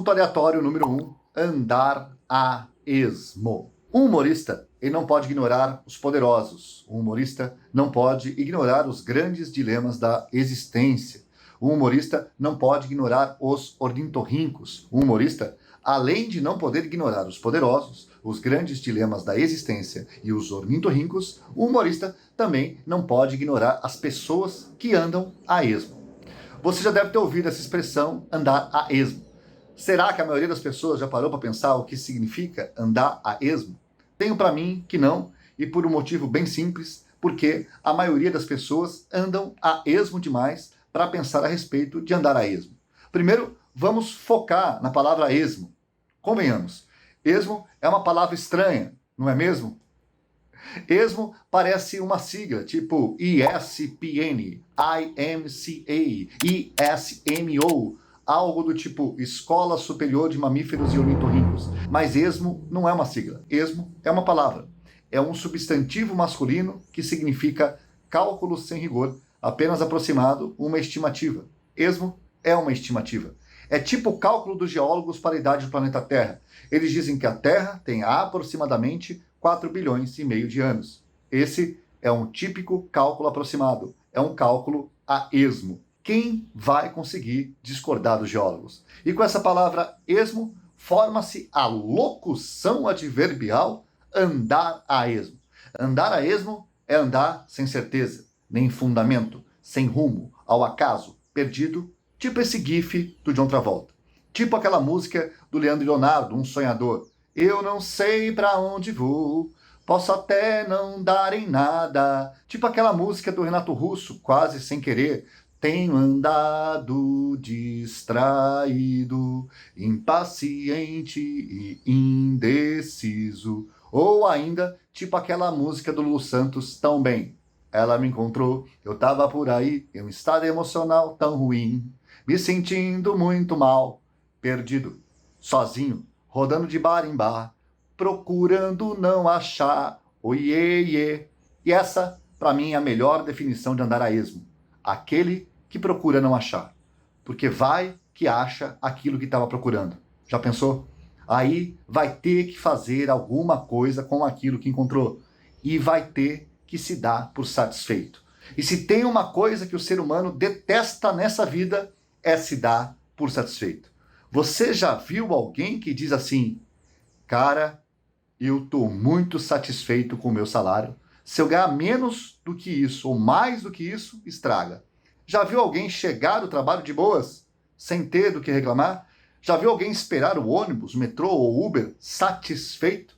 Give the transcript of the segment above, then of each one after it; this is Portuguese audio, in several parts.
Assunto aleatório número 1, andar a esmo. Um humorista, ele não pode ignorar os poderosos. Um humorista não pode ignorar os grandes dilemas da existência. Um humorista não pode ignorar os ornitorrincos. Um humorista, além de não poder ignorar os poderosos, os grandes dilemas da existência e os ornitorrincos, o humorista também não pode ignorar as pessoas que andam a esmo. Você já deve ter ouvido essa expressão, andar a esmo. Será que a maioria das pessoas já parou para pensar o que significa andar a esmo? Tenho para mim que não, e por um motivo bem simples, porque a maioria das pessoas andam a esmo demais para pensar a respeito de andar a esmo. Primeiro, vamos focar na palavra esmo. Convenhamos, esmo é uma palavra estranha, não é mesmo? Esmo parece uma sigla, tipo ESPN, IMCA, ESMO, algo do tipo Escola Superior de Mamíferos e Ornitorrincos. Mas esmo não é uma sigla. Esmo é uma palavra. É um substantivo masculino que significa cálculo sem rigor, apenas aproximado, uma estimativa. Esmo é uma estimativa. É tipo o cálculo dos geólogos para a idade do planeta Terra. Eles dizem que a Terra tem aproximadamente 4 bilhões e meio de anos. Esse é um típico cálculo aproximado. É um cálculo a esmo. Quem vai conseguir discordar dos geólogos? E com essa palavra esmo, forma-se a locução adverbial andar a esmo. Andar a esmo é andar sem certeza, nem fundamento, sem rumo, ao acaso, perdido, tipo esse gif do John Travolta. Tipo aquela música do Leandro e Leonardo, Um Sonhador. Eu não sei pra onde vou, posso até não dar em nada. Tipo aquela música do Renato Russo, Quase Sem Querer. Tenho andado distraído, impaciente e indeciso. Ou ainda, tipo aquela música do Lulu Santos, Tão Bem. Ela me encontrou, eu tava por aí, em um estado emocional tão ruim, me sentindo muito mal, perdido, sozinho, rodando de bar em bar, procurando não achar, oiê, iê. E essa, pra mim, é a melhor definição de andar a esmo. Aquele que procura não achar. Porque vai que acha aquilo que estava procurando. Já pensou? Aí vai ter que fazer alguma coisa com aquilo que encontrou. E vai ter que se dar por satisfeito. E se tem uma coisa que o ser humano detesta nessa vida, é se dar por satisfeito. Você já viu alguém que diz assim, cara, eu estou muito satisfeito com o meu salário. Se eu ganhar menos do que isso ou mais do que isso, estraga. Já viu alguém chegar do trabalho de boas, sem ter do que reclamar? Já viu alguém esperar o ônibus, metrô ou Uber satisfeito?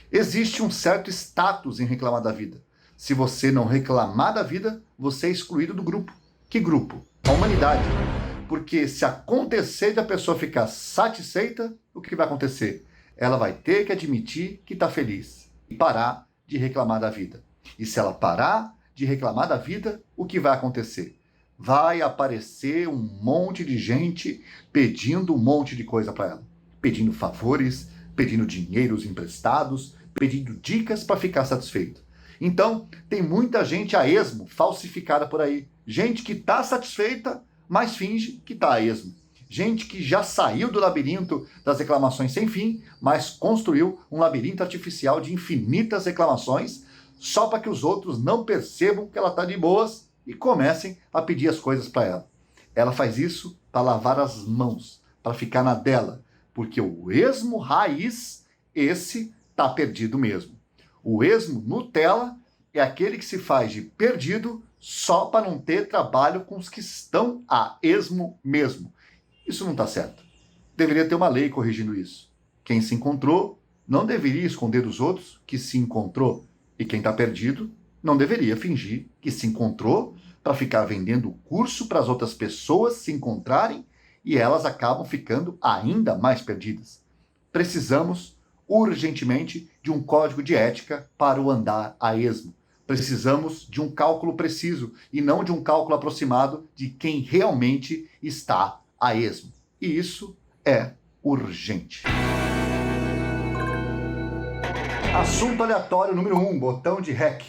Existe um certo status em reclamar da vida. Se você não reclamar da vida, você é excluído do grupo. Que grupo? A humanidade. Porque se acontecer de a pessoa ficar satisfeita, o que vai acontecer? Ela vai ter que admitir que está feliz e parar de reclamar da vida. E se ela parar de reclamar da vida, o que vai acontecer? Vai aparecer um monte de gente pedindo um monte de coisa para ela. Pedindo favores, pedindo dinheiros emprestados, pedindo dicas para ficar satisfeito. Então, tem muita gente a esmo falsificada por aí. Gente que está satisfeita, mas finge que está a esmo. Gente que já saiu do labirinto das reclamações sem fim, mas construiu um labirinto artificial de infinitas reclamações, só para que os outros não percebam que ela está de boas e comecem a pedir as coisas para ela. Ela faz isso para lavar as mãos, para ficar na dela, porque o esmo raiz, esse está perdido mesmo. O esmo Nutella é aquele que se faz de perdido só para não ter trabalho com os que estão a esmo mesmo. Isso não está certo. Deveria ter uma lei corrigindo isso. Quem se encontrou não deveria esconder dos outros que se encontrou. E quem está perdido não deveria fingir que se encontrou para ficar vendendo o curso para as outras pessoas se encontrarem e elas acabam ficando ainda mais perdidas. Precisamos urgentemente de um código de ética para o andar a esmo. Precisamos de um cálculo preciso e não de um cálculo aproximado de quem realmente está a esmo. E isso é urgente. Assunto aleatório número 1, botão de REC.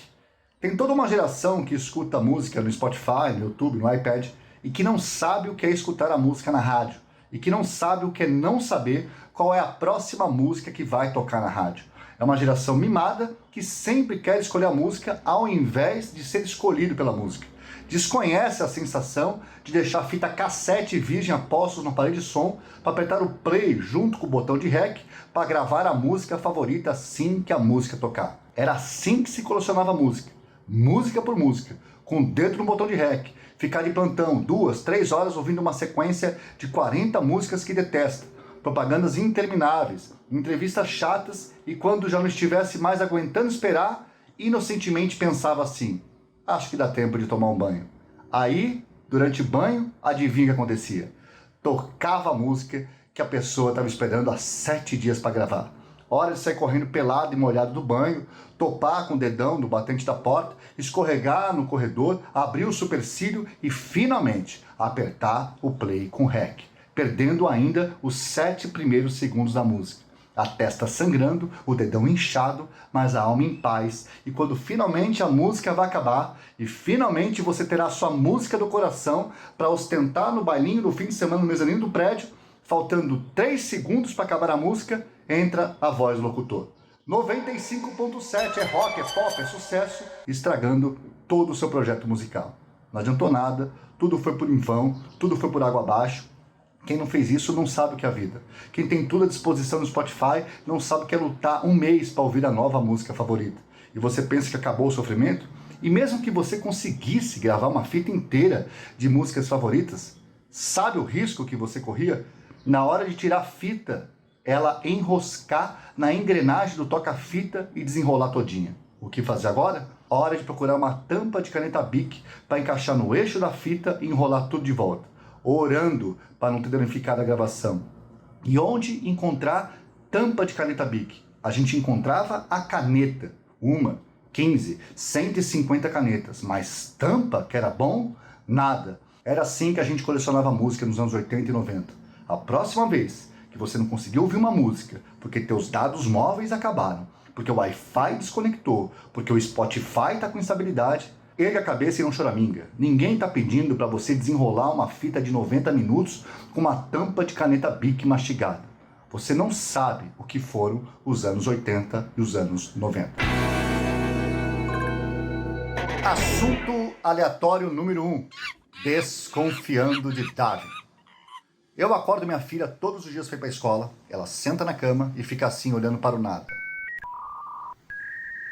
Tem toda uma geração que escuta música no Spotify, no YouTube, no iPad, e que não sabe o que é escutar a música na rádio. e que não sabe o que é não saber qual é a próxima música que vai tocar na rádio. É uma geração mimada que sempre quer escolher a música ao invés de ser escolhido pela música. Desconhece a sensação de deixar a fita cassete virgem a postos no aparelho de som para apertar o play junto com o botão de REC para gravar a música favorita assim que a música tocar. Era assim que se colecionava música, música por música, com o dedo no botão de REC, ficar de plantão 2, 3 horas ouvindo uma sequência de 40 músicas que detesta, propagandas intermináveis, entrevistas chatas e quando já não estivesse mais aguentando esperar, inocentemente pensava assim: acho que dá tempo de tomar um banho. Aí, durante o banho, adivinha o que acontecia? Tocava a música que a pessoa estava esperando há 7 dias para gravar. Hora de sair correndo pelado e molhado do banho, topar com o dedão no batente da porta, escorregar no corredor, abrir o supercílio e finalmente apertar o play com REC, perdendo ainda os 7 primeiros segundos da música. A testa sangrando, o dedão inchado, mas a alma em paz. E quando finalmente a música vai acabar e finalmente você terá a sua música do coração para ostentar no bailinho do fim de semana no mezanino do prédio, faltando 3 segundos para acabar a música, entra a voz do locutor. 95.7 é rock, é pop, é sucesso, estragando todo o seu projeto musical. Não adiantou nada, tudo foi por em vão, tudo foi por água abaixo. Quem não fez isso não sabe o que é a vida. Quem tem tudo à disposição no Spotify não sabe o que é lutar um mês para ouvir a nova música favorita. E você pensa que acabou o sofrimento? E mesmo que você conseguisse gravar uma fita inteira de músicas favoritas, sabe o risco que você corria? Na hora de tirar a fita, ela enroscar na engrenagem do toca-fita e desenrolar todinha. O que fazer agora? Hora de procurar uma tampa de caneta Bic para encaixar no eixo da fita e enrolar tudo de volta, orando para não ter danificado a gravação. E onde encontrar tampa de caneta Bic? A gente encontrava a caneta, 15, 150 canetas, mas tampa, que era bom, nada. Era assim que a gente colecionava música nos anos 80 e 90. A próxima vez que você não conseguiu ouvir uma música porque teus dados móveis acabaram, porque o Wi-Fi desconectou, porque o Spotify está com instabilidade, ergue a cabeça e não choraminga. Ninguém está pedindo para você desenrolar uma fita de 90 minutos com uma tampa de caneta Bic mastigada. Você não sabe o que foram os anos 80 e os anos 90. Assunto aleatório número 1. Desconfiando de Davi. Eu acordo minha filha todos os dias para ir para a escola, ela senta na cama e fica assim olhando para o nada,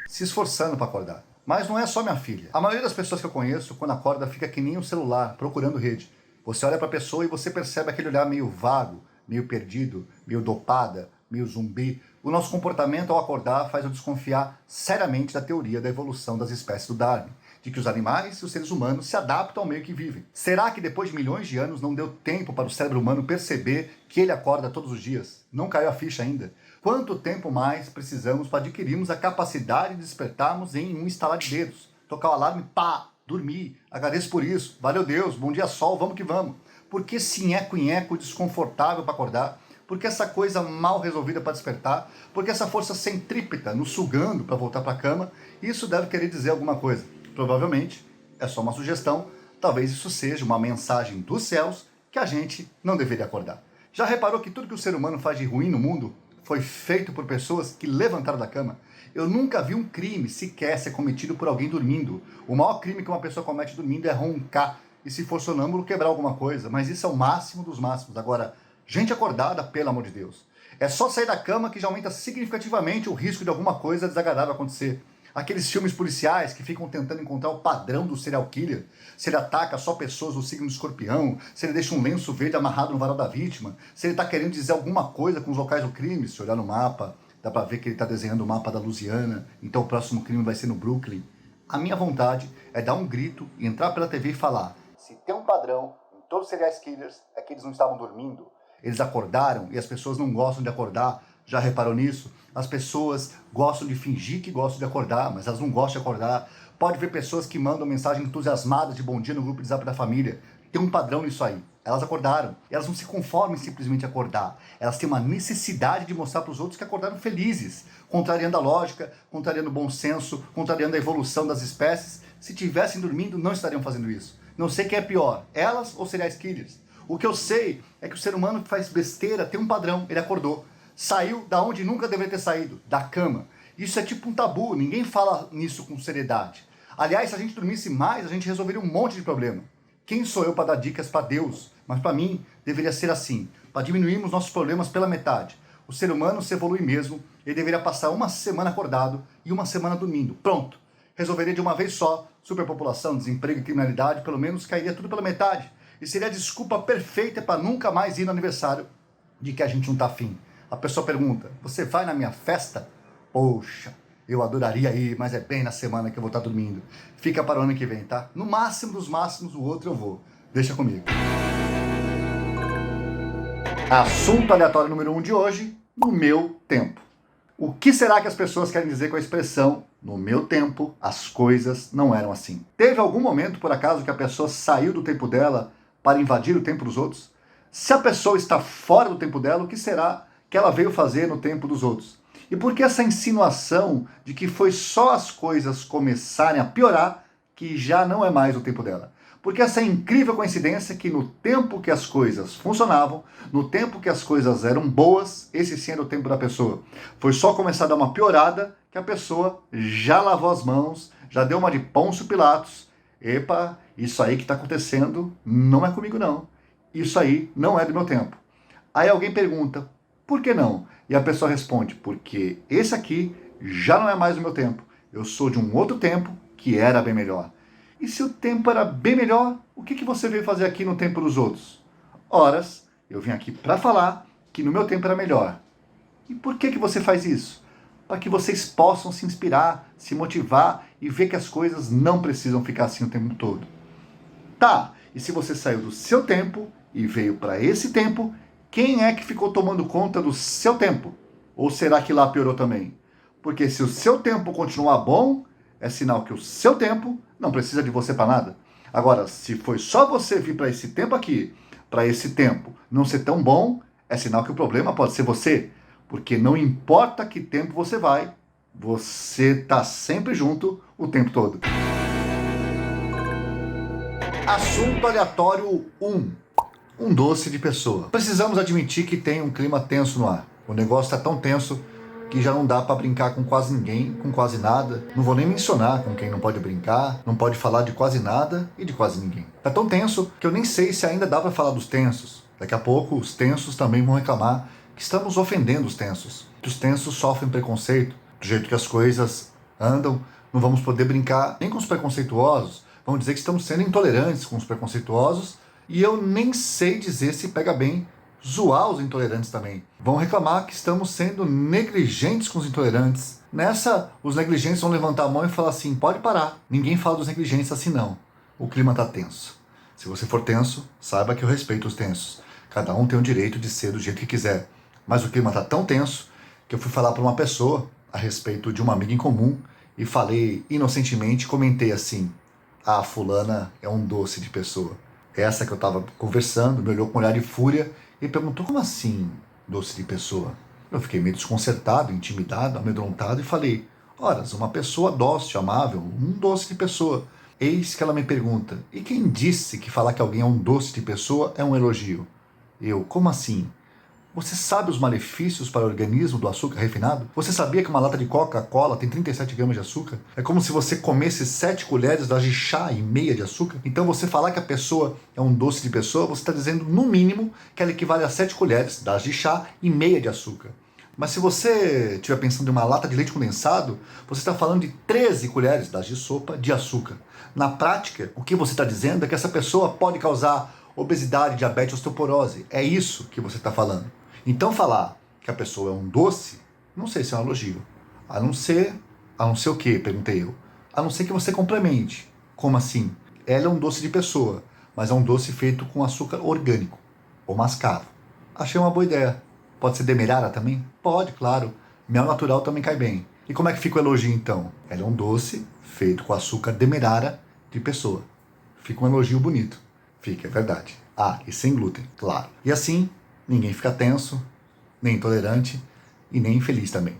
se esforçando para acordar. Mas não é só minha filha. A maioria das pessoas que eu conheço, quando acorda, fica que nem um celular, procurando rede. Você olha para a pessoa e você percebe aquele olhar meio vago, meio perdido, meio dopada, meio zumbi. O nosso comportamento ao acordar faz eu desconfiar seriamente da teoria da evolução das espécies do Darwin, de que os animais e os seres humanos se adaptam ao meio que vivem. Será que depois de milhões de anos não deu tempo para o cérebro humano perceber que ele acorda todos os dias? Não caiu a ficha ainda. Quanto tempo mais precisamos para adquirirmos a capacidade de despertarmos em um estalar de dedos? Tocar o alarme, pá, dormir, agradeço por isso, valeu Deus, bom dia sol, vamos que vamos. Por que esse nheco-nheco desconfortável para acordar? Por que essa coisa mal resolvida para despertar? Por que essa força centrípeta nos sugando para voltar para a cama? Isso deve querer dizer alguma coisa. Provavelmente é só uma sugestão, talvez isso seja uma mensagem dos céus que a gente não deveria acordar. Já reparou que tudo que o ser humano faz de ruim no mundo foi feito por pessoas que levantaram da cama? Eu nunca vi um crime sequer ser cometido por alguém dormindo. O maior crime que uma pessoa comete dormindo é roncar e, se for sonâmbulo, quebrar alguma coisa, mas isso é o máximo dos máximos. Agora, gente acordada, pelo amor de Deus. É só sair da cama que já aumenta significativamente o risco de alguma coisa desagradável acontecer. Aqueles filmes policiais que ficam tentando encontrar o padrão do serial killer, se ele ataca só pessoas do signo do escorpião, se ele deixa um lenço verde amarrado no varal da vítima, se ele está querendo dizer alguma coisa com os locais do crime. Se olhar no mapa, dá para ver que ele está desenhando o mapa da Louisiana, então o próximo crime vai ser no Brooklyn. A minha vontade é dar um grito e entrar pela TV e falar: se tem um padrão em todos os serial killers, é que eles não estavam dormindo. Eles acordaram e as pessoas não gostam de acordar. Já reparou nisso? As pessoas gostam de fingir que gostam de acordar, mas elas não gostam de acordar. Pode ver pessoas que mandam mensagem entusiasmadas de bom dia no grupo de zap da família. Tem um padrão nisso aí. Elas acordaram. Elas não se conformam em simplesmente acordar. Elas têm uma necessidade de mostrar para os outros que acordaram felizes, contrariando a lógica, contrariando o bom senso, contrariando a evolução das espécies. Se tivessem dormindo, não estariam fazendo isso. Não sei quem é pior, elas ou serial killers. O que eu sei é que o ser humano que faz besteira tem um padrão. Ele acordou, saiu da onde nunca deveria ter saído, da cama. Isso é tipo um tabu, ninguém fala nisso com seriedade. Aliás, se a gente dormisse mais, a gente resolveria um monte de problema. Quem sou eu para dar dicas para Deus? Mas para mim, deveria ser assim, para diminuirmos nossos problemas pela metade. O ser humano se evolui mesmo, ele deveria passar uma semana acordado e uma semana dormindo. Pronto. Resolveria de uma vez só, superpopulação, desemprego e criminalidade, pelo menos cairia tudo pela metade. E seria a desculpa perfeita para nunca mais ir no aniversário de que a gente não tá afim. A pessoa pergunta, você vai na minha festa? Poxa, eu adoraria ir, mas é bem na semana que eu vou estar dormindo. Fica para o ano que vem, tá? No máximo dos máximos, o outro eu vou. Deixa comigo. Assunto aleatório número 1 de hoje, no meu tempo. O que será que as pessoas querem dizer com a expressão no meu tempo, as coisas não eram assim? Teve algum momento, por acaso, que a pessoa saiu do tempo dela para invadir o tempo dos outros? Se a pessoa está fora do tempo dela, o que será que ela veio fazer no tempo dos outros? E por que essa insinuação de que foi só as coisas começarem a piorar que já não é mais o tempo dela? Porque essa incrível coincidência que no tempo que as coisas funcionavam, no tempo que as coisas eram boas, esse sim era o tempo da pessoa. Foi só começar a dar uma piorada que a pessoa já lavou as mãos, já deu uma de Pôncio Pilatos. Epa, isso aí que está acontecendo não é comigo não. Isso aí não é do meu tempo. Aí alguém pergunta, por que não? E a pessoa responde, porque esse aqui já não é mais o meu tempo. Eu sou de um outro tempo que era bem melhor. E se o tempo era bem melhor, o que você veio fazer aqui no tempo dos outros? Horas, eu vim aqui para falar que no meu tempo era melhor. E por que você faz isso? Para que vocês possam se inspirar, se motivar e ver que as coisas não precisam ficar assim o tempo todo. Tá, e se você saiu do seu tempo e veio para esse tempo, quem é que ficou tomando conta do seu tempo? Ou será que lá piorou também? Porque se o seu tempo continuar bom, é sinal que o seu tempo não precisa de você para nada. Agora, se foi só você vir para esse tempo aqui, para esse tempo não ser tão bom, é sinal que o problema pode ser você. Porque não importa que tempo você vai, você está sempre junto o tempo todo. Assunto aleatório 1. Um doce de pessoa. Precisamos admitir que tem um clima tenso no ar. O negócio está tão tenso que já não dá para brincar com quase ninguém, com quase nada. Não vou nem mencionar com quem não pode brincar, não pode falar de quase nada e de quase ninguém. Tá tão tenso que eu nem sei se ainda dá para falar dos tensos. Daqui a pouco os tensos também vão reclamar que estamos ofendendo os tensos. Que os tensos sofrem preconceito, do jeito que as coisas andam, não vamos poder brincar nem com os preconceituosos. Vão dizer que estamos sendo intolerantes com os preconceituosos e eu nem sei dizer se pega bem zoar os intolerantes também. Vão reclamar que estamos sendo negligentes com os intolerantes. Nessa, os negligentes vão levantar a mão e falar assim, pode parar. Ninguém fala dos negligentes assim não. O clima tá tenso. Se você for tenso, saiba que eu respeito os tensos. Cada um tem o direito de ser do jeito que quiser. Mas o clima tá tão tenso que eu fui falar para uma pessoa a respeito de uma amiga em comum e falei inocentemente, comentei assim, a fulana é um doce de pessoa. Essa que eu tava conversando me olhou com um olhar de fúria e perguntou, como assim, doce de pessoa? Eu fiquei meio desconcertado, intimidado, amedrontado e falei, ora, uma pessoa dócil, amável, um doce de pessoa. Eis que ela me pergunta, e quem disse que falar que alguém é um doce de pessoa é um elogio? Eu, como assim? Você sabe os malefícios para o organismo do açúcar refinado? Você sabia que uma lata de Coca-Cola tem 37 gramas de açúcar? É como se você comesse 7 colheres de chá e meia de açúcar? Então você falar que a pessoa é um doce de pessoa, você está dizendo no mínimo que ela equivale a 7 colheres de chá e meia de açúcar. Mas se você estiver pensando em uma lata de leite condensado, você está falando de 13 colheres de sopa de açúcar. Na prática, o que você está dizendo é que essa pessoa pode causar obesidade, diabetes, osteoporose. É isso que você está falando. Então falar que a pessoa é um doce, não sei se é um elogio. A não ser o quê? Perguntei eu. A não ser que você complemente. Como assim? Ela é um doce de pessoa, mas é um doce feito com açúcar orgânico, ou mascavo. Achei uma boa ideia. Pode ser demerara também? Pode, claro. Mel natural também cai bem. E como é que fica o elogio então? Ela é um doce feito com açúcar demerara de pessoa. Fica um elogio bonito. Fica, é verdade. Ah, e sem glúten, claro. E assim, ninguém fica tenso, nem intolerante e nem infeliz também.